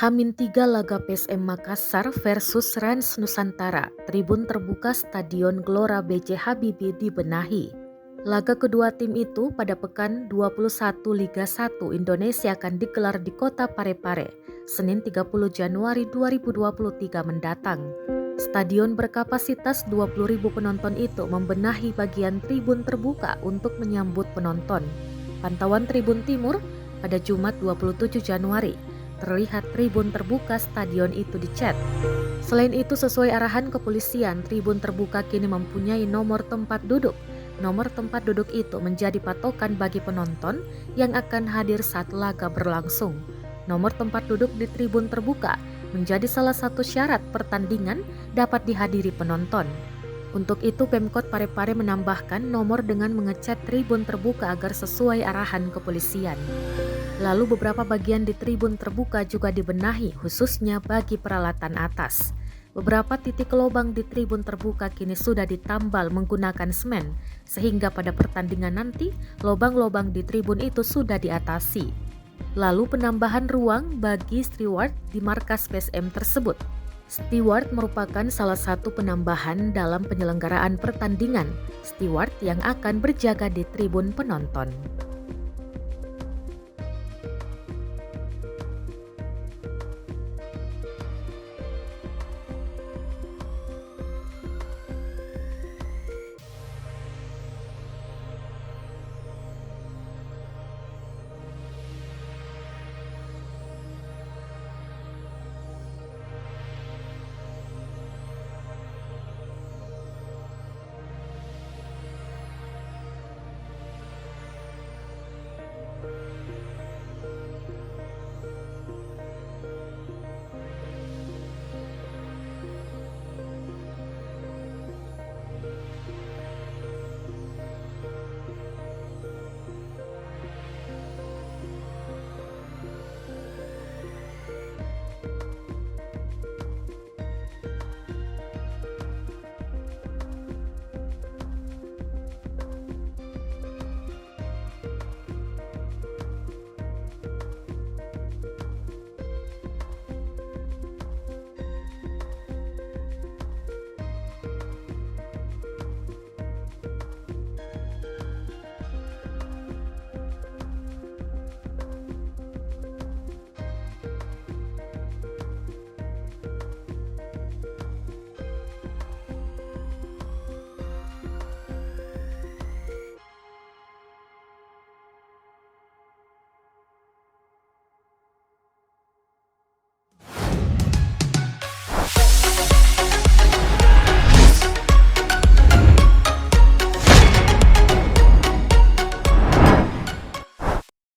H-3 laga PSM Makassar versus Rans Nusantara, tribun terbuka Stadion Gelora B.J. Habibie dibenahi. Laga kedua tim itu pada pekan 21 Liga 1 Indonesia akan digelar di kota Parepare, Senin 30 Januari 2023 mendatang. Stadion berkapasitas 20.000 penonton itu membenahi bagian tribun terbuka untuk menyambut penonton. Pantauan Tribun Timur pada Jumat 27 Januari. Terlihat tribun terbuka stadion itu dicat. Selain itu, sesuai arahan kepolisian, tribun terbuka kini mempunyai nomor tempat duduk. Nomor tempat duduk itu menjadi patokan bagi penonton yang akan hadir saat laga berlangsung. Nomor tempat duduk di tribun terbuka menjadi salah satu syarat pertandingan dapat dihadiri penonton. Untuk itu, Pemkot Parepare menambahkan nomor dengan mengecat tribun terbuka agar sesuai arahan kepolisian. Lalu beberapa bagian di tribun terbuka juga dibenahi khususnya bagi peralatan atas. Beberapa titik lubang di tribun terbuka kini sudah ditambal menggunakan semen, sehingga pada pertandingan nanti lubang-lubang di tribun itu sudah diatasi. Lalu penambahan ruang bagi steward di markas PSM tersebut. Steward merupakan salah satu penambahan dalam penyelenggaraan pertandingan. Steward yang akan berjaga di tribun penonton.